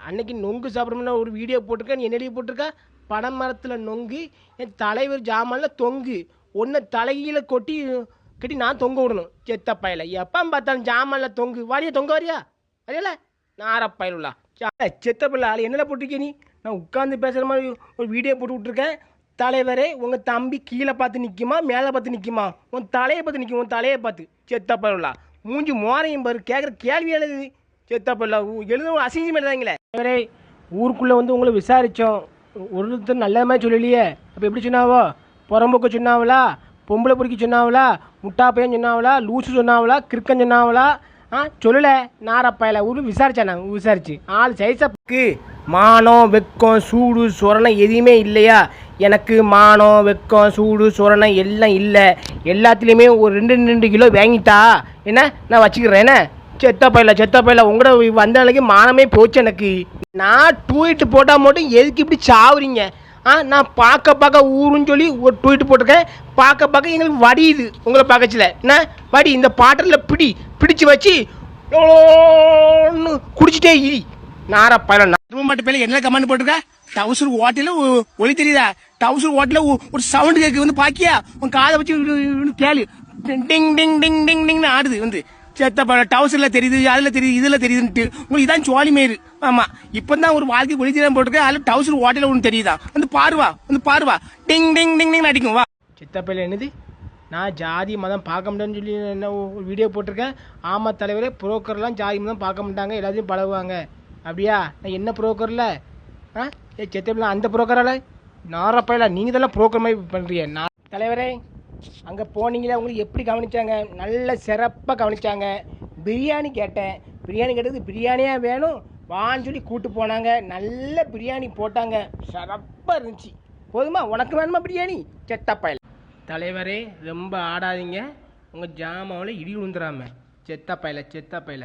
அன்னைக்கு நொங்கு சாப்பிட்றோம்னா ஒரு வீடியோ போட்டிருக்கேன். நீ என்னடி போட்டிருக்கா? பனை மரத்தில் நொங்கு என் தலைவர் ஜாமான்ல தொங்கு ஒன்றை தலையில கொட்டி கட்டி நான் தொங்க விடணும். செத்த பயல எப்போ பார்த்தாலும் ஜாமான்ல தொங்கு வாரியா தொங்க வரியா அதையில நாரப்பயலுள்ளா செத்த பிள்ளை ஆள் என்னென்ன போட்டிருக்கே நீ? நான் உட்காந்து பேசுகிற மாதிரி ஒரு வீடியோ போட்டு விட்ருக்கேன். தலைவரே உங்கள் தம்பி கீழே பார்த்து நிற்குமா மேலே பார்த்து நிற்குமா? உன் தலையை பார்த்து நிற்கும். உன் தலையை பார்த்து செத்த பயலுள்ளா மூஞ்சி மோரையும் பாரு. கேட்குற கேள்வி எழுது செத்த பயலா எழுத அசிங்கம் எழுதாங்களே. தலைவரே ஊருக்குள்ளே வந்து உங்களை விசாரித்தோம். ஒருத்தர் நல்ல மாதிரி சொல்லலையே. அப்போ எப்படி சொன்னாவோ? புறம்போக்க சொன்னாவளா? பொம்பளை பொறுக்கி சொன்னாவளா? முட்டா பையன் சொன்னாவளா? லூசு சொன்னாவளா? கிறுக்கன் சொன்னாவளா? சொல்லலை. நாரப்பாயில ஊர் விசாரிச்சானே விசாரிச்சு ஆள் சைஸப்புக்கு மானம் வெக்கம் சூடு சொரணை எதுவுமே இல்லையா? எனக்கு மானம் வெக்கம் சூடு சொரணை எல்லாம் இல்லை. எல்லாத்துலேயுமே ஒரு 2 கிலோ வாங்கிட்டா என்ன நான் வச்சுக்கிறேன். என்ன செத்த பையில உங்களோட வந்த நாளைக்கு மானமே போச்சு எனக்கு. நான் ட்வீட் போட்டால் மட்டும் எதுக்கு இப்படி சாவுறீங்க? நான் பார்க்க ஊருன்னு சொல்லி ஒரு ட்வீட் போட்டிருக்கேன். பார்க்க எங்களுக்கு வடியுது உங்களை பார்க்கச்சில. என்ன வடி இந்த பாட்டில் பிடிச்சு வச்சு குடிச்சிட்டே இரி நாரப்பயல. மட்டும் பேர் என்ன கமெண்ட் போட்டிருக்கா? டவுசர் ஓட்டையில் ஒளி தெரியுதா? டவுசர் ஓட்டையில் ஒரு சவுண்டு கேட்கு வந்து பாக்கியா உன் காதை வச்சு கேளு. டிங் டிங் டிங் டிங் டிங்னு ஆடுது வந்து செத்த டவுசர்ல தெரியுது அதில் தெரியுது இதில் தெரியுதுன்ட்டு உங்களுக்கு இதான் சோழி மேரு. ஆமா இப்பதான் ஒரு வாழ்க்கை ஒளி தெரியாம போட்டிருக்கேன். அதில் டவுசர் ஓட்டையில் ஒன்று தெரியுதா? வந்து பாருவா டிங் டிங் டிங் டிங் அடிக்கும் வா. சித்தப்பையில என்னது நான் ஜாதி மதம் பார்க்க முடியாதுன்னு சொல்லி என்ன ஒரு வீடியோ போட்டிருக்கேன். ஆமாம் தலைவரே புரோக்கர்லாம் ஜாதி மதம் பார்க்க மாட்டாங்க எல்லாத்தையும் பழகுவாங்க. அப்படியா? நான் என்ன புரோக்கரில் செத்தப்பில்ல அந்த புரோக்கரால் நாரப்பையில நீங்கள் இதெல்லாம் புரோக்கர் மாதிரி பண்ணுறீங்க. நான் தலைவரே அங்கே போனீங்களே உங்களுக்கு எப்படி கவனிச்சாங்க? நல்ல சிறப்பாக கவனிச்சாங்க. பிரியாணி கேட்டேன். பிரியாணி கேட்டது பிரியாணியாக வேணும் வான்னு சொல்லி கூப்பிட்டு போனாங்க. நல்ல பிரியாணி போட்டாங்க. சிறப்பாக இருந்துச்சு. போதுமா? உனக்கு வேணுமா பிரியாணி? செத்தப்பையில தலைவரே ரொம்ப ஆடாதீங்க. உங்கள் ஜாமாவில் இடி விழுந்துடாம. செத்தப்பையில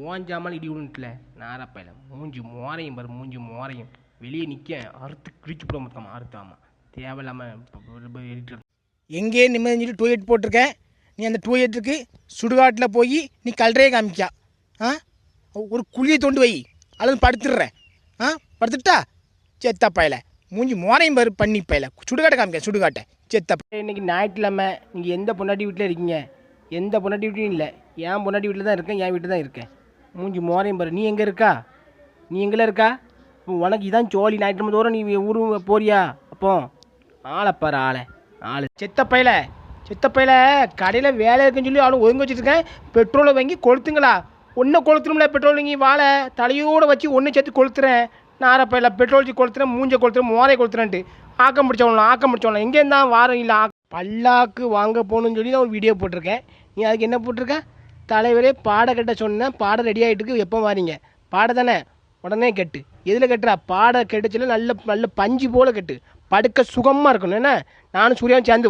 ஓன் ஜாமாவில் இடி விழுந்துட்டல நாரப்பையில மூஞ்சி மோரையும் பாரு. மூஞ்சி மோரையும் வெளியே நிற்க அறுத்து கிழிச்சு போட மொத்தமாக அறுத்தாமல் தேவையில்லாமல் எடிட்டர் எங்கே நிம்மதி டூயட் போட்டிருக்கேன். நீ அந்த டூயட்டுக்கு சுடுகாட்டில் போய் நீ கல்றையே காமிக்கா. ஒரு குழியை தோண்டு வை அல்லது படுத்துடுறேன். படுத்துட்டா செத்தப்பையில மூஞ்சி மோரையும் பாரு. பண்ணி பையில சுடுகாட்டை காமிக்க சுடுகாட்டை செத்தப்ப. இன்னைக்கு ஞாயிற்றுக்கிழமை நீங்கள் எந்த பொண்டாட்டி வீட்டில் இருக்கீங்க? எந்த பொண்டாட்டி வீட்லையும் இல்லை. என் பொண்டாட்டி வீட்டில் தான் இருக்கேன். என் வீட்டில் தான் இருக்கேன். மூஞ்சி மோரையும் பாரு. நீ எங்கே இருக்கா? நீ எங்கே இருக்கா? இப்போ உனக்கு இதான் சோழி. ஞாயிற்றுக்கிழமை தோறும் நீ ஊரு போறியா? அப்போ ஆளைப்பாரு ஆள் செத்தப்பையில கடையில் வேலை இருக்குன்னு சொல்லி அவனை ஒதுங்க வச்சுருக்கேன். பெட்ரோலை வாங்கி கொளுத்துங்களா? ஒன்றை கொளுத்துணும்ல பெட்ரோல் வாங்கி வாழை தலையோடு வச்சு ஒன்று சேர்த்து கொளுத்துறேன். நாரப்பையில பெட்ரோல் வச்சு கொளுத்துறேன். மூஞ்சை கொளுத்துறேன். மோரை கொளுத்துறேன்ட்டு ஆக்கம் முடிச்சவங்களாம் எங்கே இருந்தால் வாரம் இல்லை பல்லாக்கு வாங்க போகணுன்னு சொல்லி தான் ஒரு வீடியோ போட்டிருக்கேன். நீ அதுக்கு என்ன போட்டிருக்க? தலைவரே பாடை கட்ட சொன்னேன். பாடை ரெடி ஆகிட்டுருக்கு. எப்போ வாரீங்க? பாடை தானே உடனே கட்டு. எதில் கட்டுறா? பாடை கெட்டுச்சுல நல்ல பஞ்சு போல் கட்டு. படுக்க சுகமாக இருக்கணும். என்ன நானும் சூர்யாவும் சேர்ந்து